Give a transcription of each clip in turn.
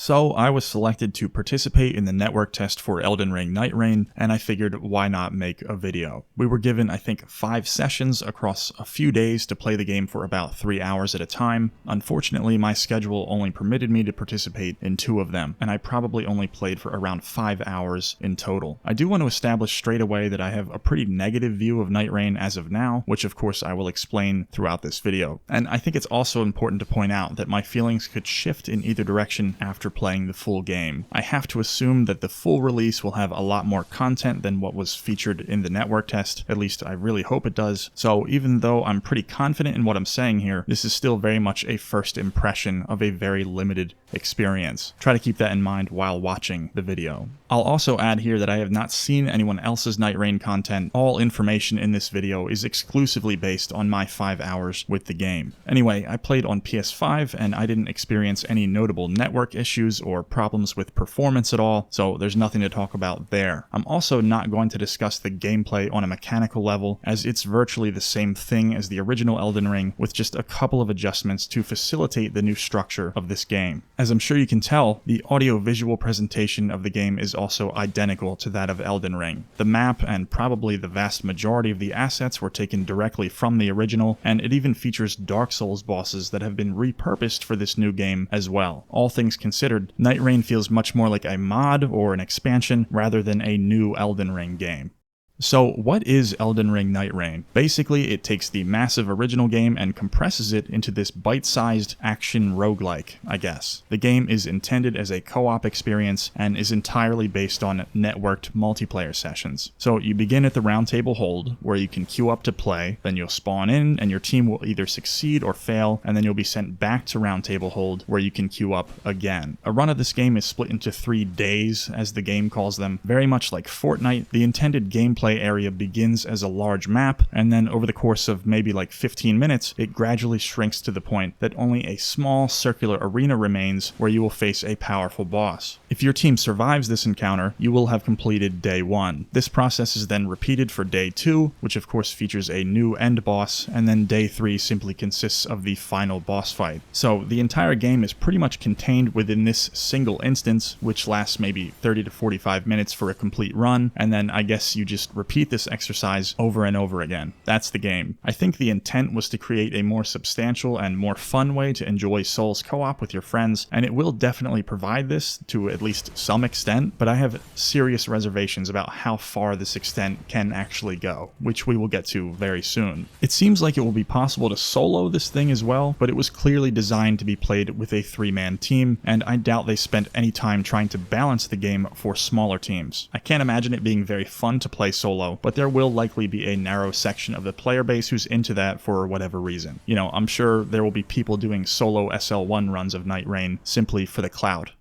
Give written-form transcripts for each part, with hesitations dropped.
So I was selected to participate in the network test for Elden Ring Nightreign, and I figured why not make a video. We were given, I think, 5 sessions across a few days to play the game for about 3 hours at a time. Unfortunately, my schedule only permitted me to participate in 2 of them, and I probably only played for around 5 hours in total. I do want to establish straight away that I have a pretty negative view of Nightreign as of now, which of course I will explain throughout this video. And I think it's also important to point out that my feelings could shift in either direction after playing the full game. I have to assume that the full release will have a lot more content than what was featured in the network test, at least I really hope it does. So even though I'm pretty confident in what I'm saying here, this is still very much a first impression of a very limited experience. Try to keep that in mind while watching the video. I'll also add here that I have not seen anyone else's Nightreign content. All information in this video is exclusively based on my 5 hours with the game. Anyway, I played on PS5 and I didn't experience any notable network issues or problems with performance at all, so there's nothing to talk about there. I'm also not going to discuss the gameplay on a mechanical level, as it's virtually the same thing as the original Elden Ring, with just a couple of adjustments to facilitate the new structure of this game. As I'm sure you can tell, the audio-visual presentation of the game is also identical to that of Elden Ring. The map and probably the vast majority of the assets were taken directly from the original, and it even features Dark Souls bosses that have been repurposed for this new game as well. All things considered, Nightreign feels much more like a mod or an expansion rather than a new Elden Ring game. So what is Elden Ring Nightreign? Basically, it takes the massive original game and compresses it into this bite-sized action roguelike, I guess. The game is intended as a co-op experience and is entirely based on networked multiplayer sessions. So you begin at the round table hold, where you can queue up to play, then you'll spawn in and your team will either succeed or fail, and then you'll be sent back to round table hold, where you can queue up again. A run of this game is split into 3 days, as the game calls them. Very much like Fortnite, the intended gameplay area begins as a large map, and then over the course of maybe like 15 minutes, it gradually shrinks to the point that only a small circular arena remains where you will face a powerful boss. If your team survives this encounter, you will have completed day 1. This process is then repeated for day 2, which of course features a new end boss, and then day 3 simply consists of the final boss fight. So the entire game is pretty much contained within this single instance, which lasts maybe 30 to 45 minutes for a complete run, and then I guess you just repeat this exercise over and over again. That's the game. I think the intent was to create a more substantial and more fun way to enjoy Souls co-op with your friends, and it will definitely provide this to at least some extent, but I have serious reservations about how far this extent can actually go, which we will get to very soon. It seems like it will be possible to solo this thing as well, but it was clearly designed to be played with a 3-man team, and I doubt they spent any time trying to balance the game for smaller teams. I can't imagine it being very fun to play solo, but there will likely be a narrow section of the player base who's into that for whatever reason. You know, I'm sure there will be people doing solo SL1 runs of Nightreign simply for the clout.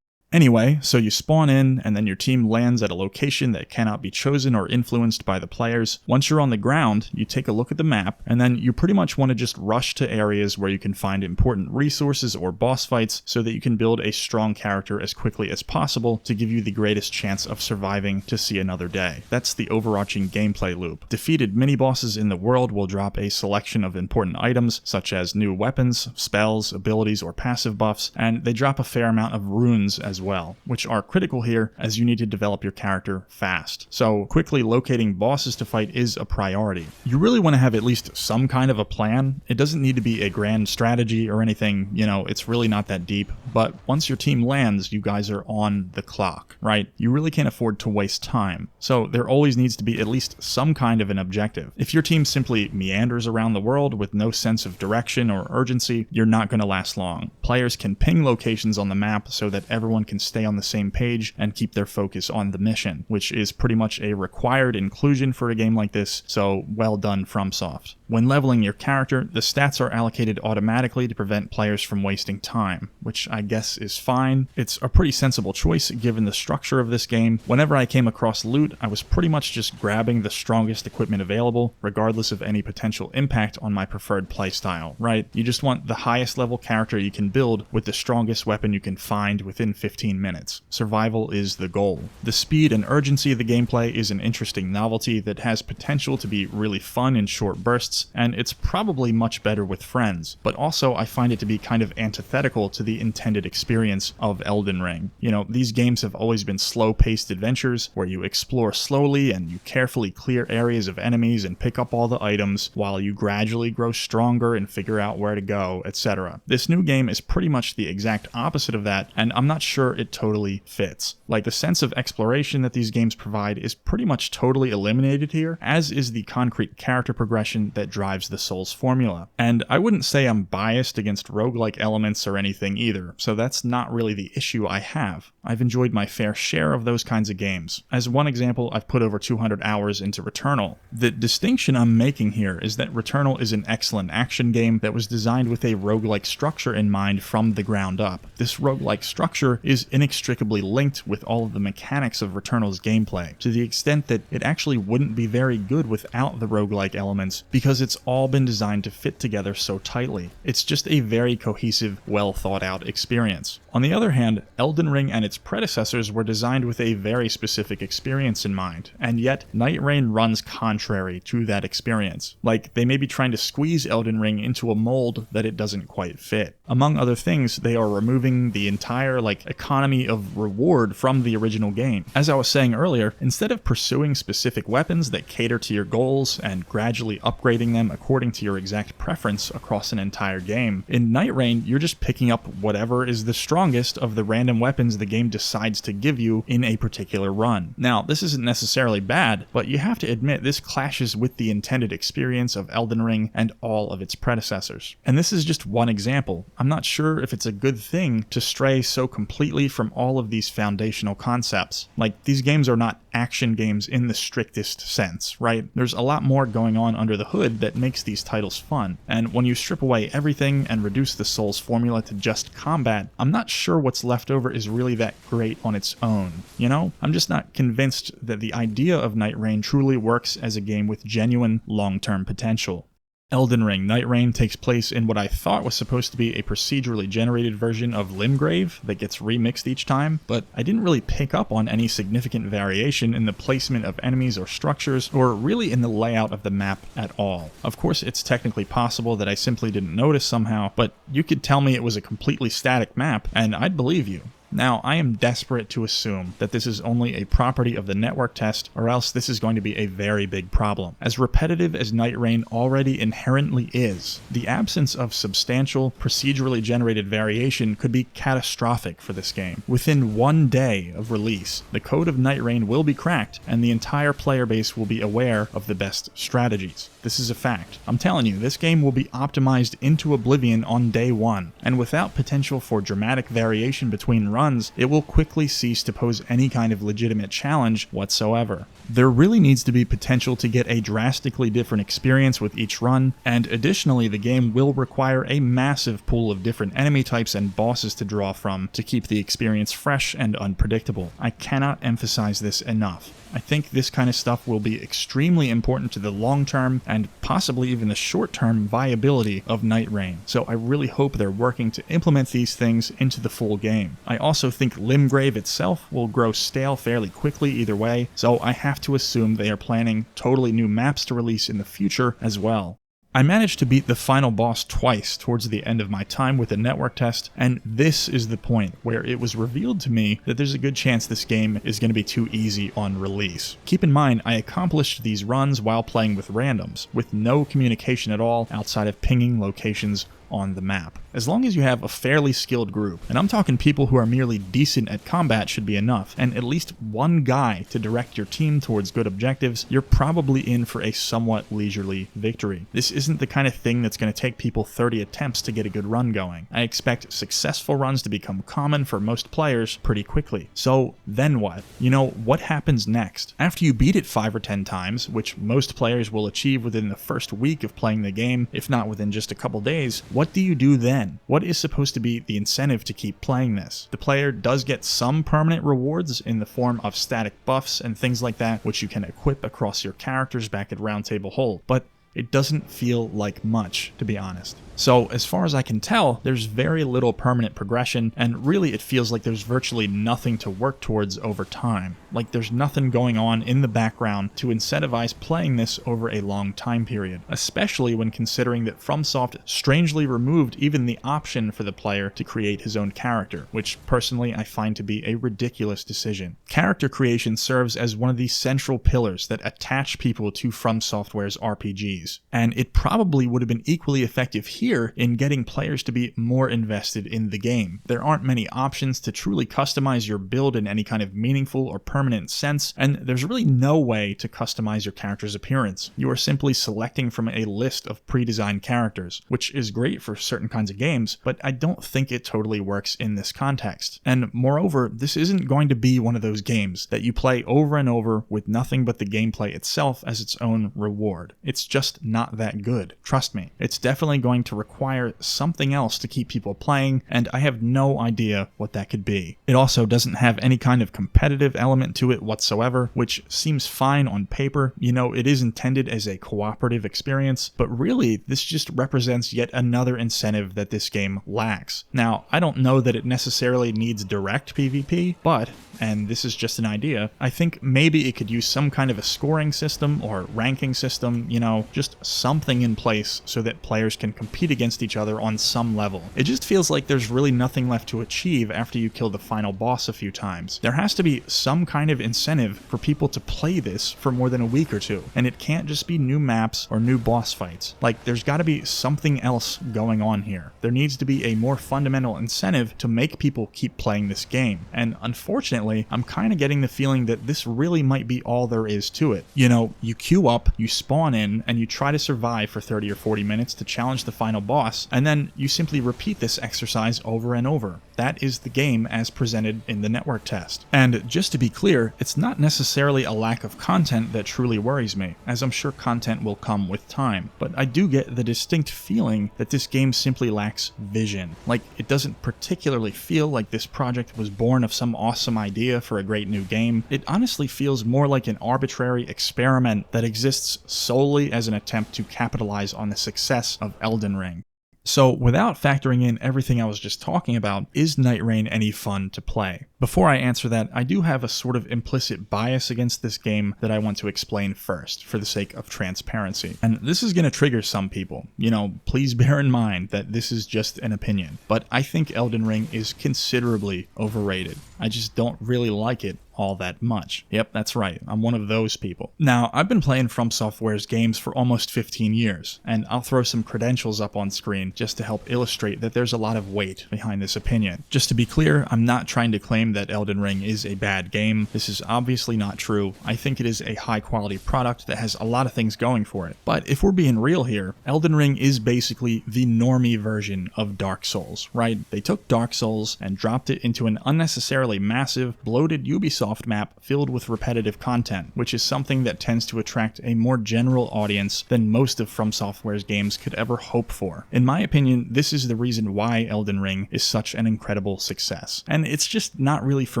Anyway, so you spawn in, and then your team lands at a location that cannot be chosen or influenced by the players. Once you're on the ground, you take a look at the map, and then you pretty much want to just rush to areas where you can find important resources or boss fights so that you can build a strong character as quickly as possible to give you the greatest chance of surviving to see another day. That's the overarching gameplay loop. Defeated mini-bosses in the world will drop a selection of important items, such as new weapons, spells, abilities, or passive buffs, and they drop a fair amount of runes as well, which are critical here as you need to develop your character fast. So quickly locating bosses to fight is a priority. You really want to have at least some kind of a plan. It doesn't need to be a grand strategy or anything, you know, it's really not that deep, but once your team lands, you guys are on the clock, right? You really can't afford to waste time. So there always needs to be at least some kind of an objective. If your team simply meanders around the world with no sense of direction or urgency, you're not going to last long. Players can ping locations on the map so that everyone can stay on the same page and keep their focus on the mission, which is pretty much a required inclusion for a game like this, so well done FromSoft. When leveling your character, the stats are allocated automatically to prevent players from wasting time, which I guess is fine. It's a pretty sensible choice given the structure of this game. Whenever I came across loot, I was pretty much just grabbing the strongest equipment available, regardless of any potential impact on my preferred playstyle, right? You just want the highest level character you can build with the strongest weapon you can find within 15 15 minutes. Survival is the goal. The speed and urgency of the gameplay is an interesting novelty that has potential to be really fun in short bursts, and it's probably much better with friends, but also I find it to be kind of antithetical to the intended experience of Elden Ring. You know, these games have always been slow-paced adventures where you explore slowly and you carefully clear areas of enemies and pick up all the items while you gradually grow stronger and figure out where to go, etc. This new game is pretty much the exact opposite of that, and I'm not sure it totally fits. Like, the sense of exploration that these games provide is pretty much totally eliminated here, as is the concrete character progression that drives the Souls formula. And I wouldn't say I'm biased against roguelike elements or anything either, so that's not really the issue I have. I've enjoyed my fair share of those kinds of games. As one example, I've put over 200 hours into Returnal. The distinction I'm making here is that Returnal is an excellent action game that was designed with a roguelike structure in mind from the ground up. This roguelike structure is inextricably linked with all of the mechanics of Returnal's gameplay, to the extent that it actually wouldn't be very good without the roguelike elements, because it's all been designed to fit together so tightly. It's just a very cohesive, well thought out experience. On the other hand, Elden Ring and its predecessors were designed with a very specific experience in mind, and yet Nightreign runs contrary to that experience. Like, they may be trying to squeeze Elden Ring into a mold that it doesn't quite fit. Among other things, they are removing the entire, economy of reward from the original game. As I was saying earlier, instead of pursuing specific weapons that cater to your goals and gradually upgrading them according to your exact preference across an entire game, in Nightreign, you're just picking up whatever is the strongest of the random weapons the game decides to give you in a particular run. Now, this isn't necessarily bad, but you have to admit this clashes with the intended experience of Elden Ring and all of its predecessors. And this is just one example. I'm not sure if it's a good thing to stray so completely from all of these foundational concepts. Like, these games are not action games in the strictest sense, right? There's a lot more going on under the hood that makes these titles fun, and when you strip away everything and reduce the Souls formula to just combat, I'm not sure what's left over is really that great on its own, you know? I'm just not convinced that the idea of Nightreign truly works as a game with genuine long-term potential. Elden Ring Nightreign takes place in what I thought was supposed to be a procedurally generated version of Limgrave that gets remixed each time, but I didn't really pick up on any significant variation in the placement of enemies or structures, or really in the layout of the map at all. Of course, it's technically possible that I simply didn't notice somehow, but you could tell me it was a completely static map, and I'd believe you. Now, I am desperate to assume that this is only a property of the network test, or else this is going to be a very big problem. As repetitive as Nightreign already inherently is, the absence of substantial, procedurally generated variation could be catastrophic for this game. Within 1 day of release, the code of Nightreign will be cracked, and the entire player base will be aware of the best strategies. This is a fact. I'm telling you, this game will be optimized into oblivion on day one, and without potential for dramatic variation between runs, it will quickly cease to pose any kind of legitimate challenge whatsoever. There really needs to be potential to get a drastically different experience with each run, and additionally the game will require a massive pool of different enemy types and bosses to draw from to keep the experience fresh and unpredictable. I cannot emphasize this enough. I think this kind of stuff will be extremely important to the long-term and possibly even the short-term viability of Nightreign, so I really hope they're working to implement these things into the full game. I also think Limgrave itself will grow stale fairly quickly either way, so I have to assume they are planning totally new maps to release in the future as well. I managed to beat the final boss twice towards the end of my time with the network test, and this is the point where it was revealed to me that there's a good chance this game is going to be too easy on release. Keep in mind, I accomplished these runs while playing with randoms, with no communication at all outside of pinging locations on the map. As long as you have a fairly skilled group, and I'm talking people who are merely decent at combat should be enough, and at least one guy to direct your team towards good objectives, you're probably in for a somewhat leisurely victory. This isn't the kind of thing that's going to take people 30 attempts to get a good run going. I expect successful runs to become common for most players pretty quickly. So then what? You know, what happens next? After you beat it 5 or 10 times, which most players will achieve within the first week of playing the game, if not within just a couple days, what do you do then? What is supposed to be the incentive to keep playing this? The player does get some permanent rewards in the form of static buffs and things like that, which you can equip across your characters back at Round Table Hold, but it doesn't feel like much, to be honest. So as far as I can tell, there's very little permanent progression, and really it feels like there's virtually nothing to work towards over time. Like there's nothing going on in the background to incentivize playing this over a long time period, especially when considering that FromSoft strangely removed even the option for the player to create his own character, which personally I find to be a ridiculous decision. Character creation serves as one of the central pillars that attach people to FromSoftware's RPGs, and it probably would have been equally effective here in getting players to be more invested in the game. There aren't many options to truly customize your build in any kind of meaningful or permanent sense, and there's really no way to customize your character's appearance. You are simply selecting from a list of pre-designed characters, which is great for certain kinds of games, but I don't think it totally works in this context. And moreover, this isn't going to be one of those games that you play over and over with nothing but the gameplay itself as its own reward. It's just not that good. Trust me. It's definitely going to require something else to keep people playing, and I have no idea what that could be. It also doesn't have any kind of competitive element to it whatsoever, which seems fine on paper. You know, it is intended as a cooperative experience, but really this just represents yet another incentive that this game lacks. Now, I don't know that it necessarily needs direct PvP, but, and this is just an idea, I think maybe it could use some kind of a scoring system or ranking system, you know, just something in place so that players can compete against each other on some level. It just feels like there's really nothing left to achieve after you kill the final boss a few times. There has to be some kind of incentive for people to play this for more than a week or two, and it can't just be new maps or new boss fights. Like, there's got to be something else going on here. There needs to be a more fundamental incentive to make people keep playing this game, and unfortunately, I'm kind of getting the feeling that this really might be all there is to it. You know, you queue up, you spawn in, and you try to survive for 30 or 40 minutes to challenge the final boss, and then you simply repeat this exercise over and over. That is the game as presented in the network test. And just to be clear, it's not necessarily a lack of content that truly worries me, as I'm sure content will come with time, but I do get the distinct feeling that this game simply lacks vision. Like, it doesn't particularly feel like this project was born of some awesome idea for a great new game. It honestly feels more like an arbitrary experiment that exists solely as an attempt to capitalize on the success of Elden Ring. So, without factoring in everything I was just talking about, is Nightreign any fun to play? Before I answer that, I do have a sort of implicit bias against this game that I want to explain first, for the sake of transparency. And this is going to trigger some people. You know, please bear in mind that this is just an opinion. But I think Elden Ring is considerably overrated. I just don't really like it all that much. Yep, that's right. I'm one of those people. Now, I've been playing FromSoftware's games for almost 15 years, and I'll throw some credentials up on screen just to help illustrate that there's a lot of weight behind this opinion. Just to be clear, I'm not trying to claim that Elden Ring is a bad game. This is obviously not true. I think it is a high-quality product that has a lot of things going for it. But if we're being real here, Elden Ring is basically the normie version of Dark Souls, right? They took Dark Souls and dropped it into an unnecessarily massive, bloated Ubisoft map filled with repetitive content, which is something that tends to attract a more general audience than most of FromSoftware's games could ever hope for. In my opinion, this is the reason why Elden Ring is such an incredible success, and it's just not really for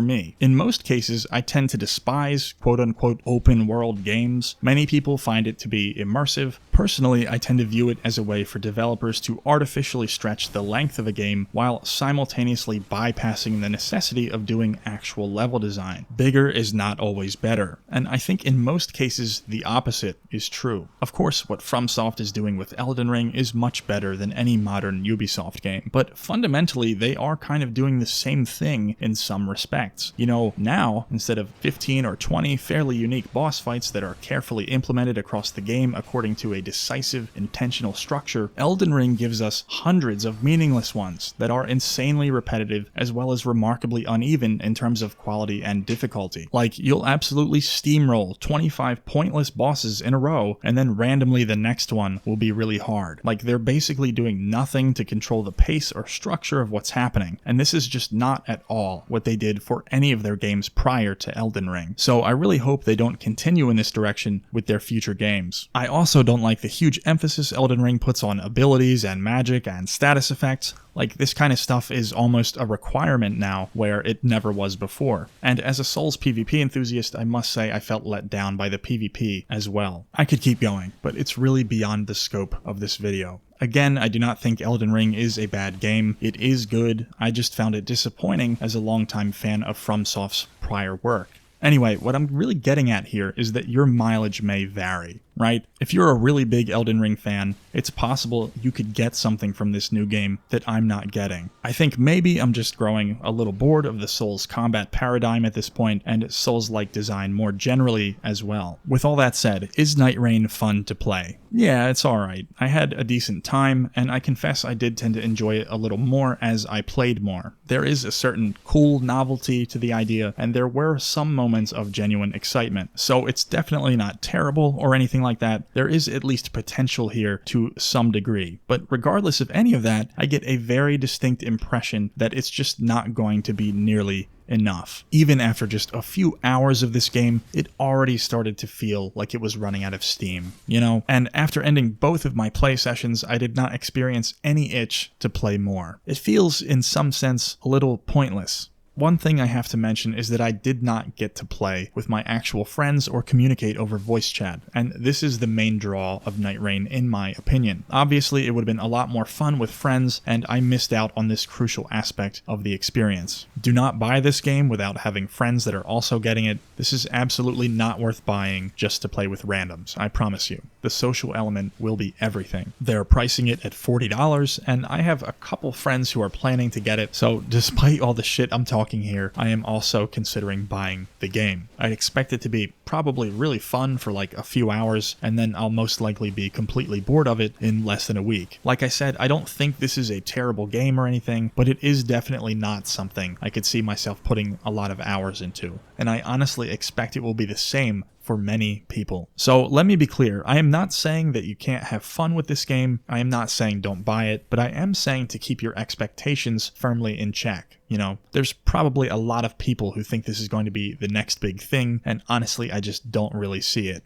me. In most cases, I tend to despise quote-unquote open world games. Many people find it to be immersive. Personally, I tend to view it as a way for developers to artificially stretch the length of a game while simultaneously bypassing the necessity of doing actual level design. Bigger is not always better, and I think in most cases the opposite is true. Of course, what FromSoft is doing with Elden Ring is much better than any modern Ubisoft game, but fundamentally they are kind of doing the same thing in some respects. You know, now, instead of 15 or 20 fairly unique boss fights that are carefully implemented across the game according to a decisive, intentional structure, Elden Ring gives us hundreds of meaningless ones that are insanely repetitive as well as remarkably uneven in terms of quality and difficulty. Like, you'll absolutely steamroll 25 pointless bosses in a row, and then randomly the next one will be really hard. Like, they're basically doing nothing to control the pace or structure of what's happening, and this is just not at all what they did for any of their games prior to Elden Ring. So I really hope they don't continue in this direction with their future games. I also don't like the huge emphasis Elden Ring puts on abilities and magic and status effects. Like, this kind of stuff is almost a requirement now, where it never was before. And as a Souls PvP enthusiast, I must say I felt let down by the PvP as well. I could keep going, but it's really beyond the scope of this video. Again, I do not think Elden Ring is a bad game. It is good. I just found it disappointing as a longtime fan of FromSoft's prior work. Anyway, what I'm really getting at here is that your mileage may vary, right? If you're a really big Elden Ring fan, it's possible you could get something from this new game that I'm not getting. I think maybe I'm just growing a little bored of the Souls combat paradigm at this point, and Souls-like design more generally as well. With all that said, is Nightreign fun to play? Yeah, it's alright. I had a decent time, and I confess I did tend to enjoy it a little more as I played more. There is a certain cool novelty to the idea, and there were some moments of genuine excitement. So it's definitely not terrible or anything like that. There is at least potential here to some degree. But regardless of any of that, I get a very distinct impression that it's just not going to be nearly enough. Even after just a few hours of this game, it already started to feel like it was running out of steam, you know? And after ending both of my play sessions, I did not experience any itch to play more. It feels, in some sense, a little pointless. One thing I have to mention is that I did not get to play with my actual friends or communicate over voice chat, and this is the main draw of Nightreign in my opinion. Obviously, it would have been a lot more fun with friends, and I missed out on this crucial aspect of the experience. Do not buy this game without having friends that are also getting it. This is absolutely not worth buying just to play with randoms, I promise you. The social element will be everything. They're pricing it at $40, and I have a couple friends who are planning to get it, so despite all the shit I'm talking here, I am also considering buying the game. I expect it to be probably really fun for like a few hours, and then I'll most likely be completely bored of it in less than a week. Like I said, I don't think this is a terrible game or anything, but it is definitely not something I could see myself putting a lot of hours into, and I honestly expect it will be the same for many people. So let me be clear, I am not saying that you can't have fun with this game, I am not saying don't buy it, but I am saying to keep your expectations firmly in check. You know, there's probably a lot of people who think this is going to be the next big thing, and honestly, I just don't really see it.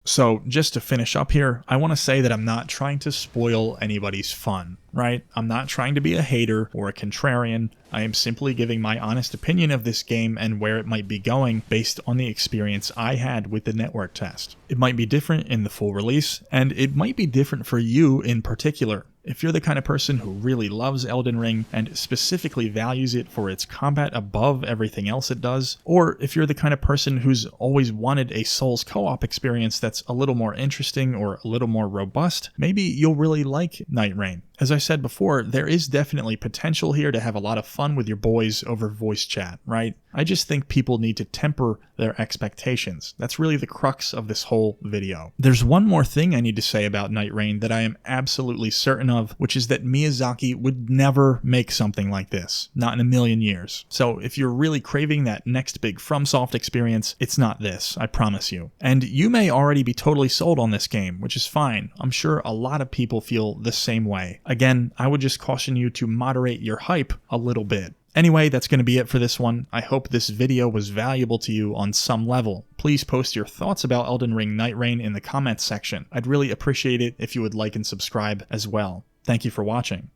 So just to finish up here, I want to say that I'm not trying to spoil anybody's fun, right? I'm not trying to be a hater or a contrarian. I am simply giving my honest opinion of this game and where it might be going based on the experience I had with the network test. It might be different in the full release, and it might be different for you in particular. If you're the kind of person who really loves Elden Ring and specifically values it for its combat above everything else it does, or if you're the kind of person who's always wanted a Souls co-op experience that's a little more interesting or a little more robust, maybe you'll really like Nightreign. As I said before, there is definitely potential here to have a lot of fun with your boys over voice chat, right? I just think people need to temper their expectations. That's really the crux of this whole video. There's one more thing I need to say about Nightreign that I am absolutely certain of, which is that Miyazaki would never make something like this. Not in a million years. So if you're really craving that next big FromSoft experience, it's not this, I promise you. And you may already be totally sold on this game, which is fine. I'm sure a lot of people feel the same way. Again, I would just caution you to moderate your hype a little bit. Anyway, that's going to be it for this one. I hope this video was valuable to you on some level. Please post your thoughts about Elden Ring Nightreign in the comments section. I'd really appreciate it if you would like and subscribe as well. Thank you for watching.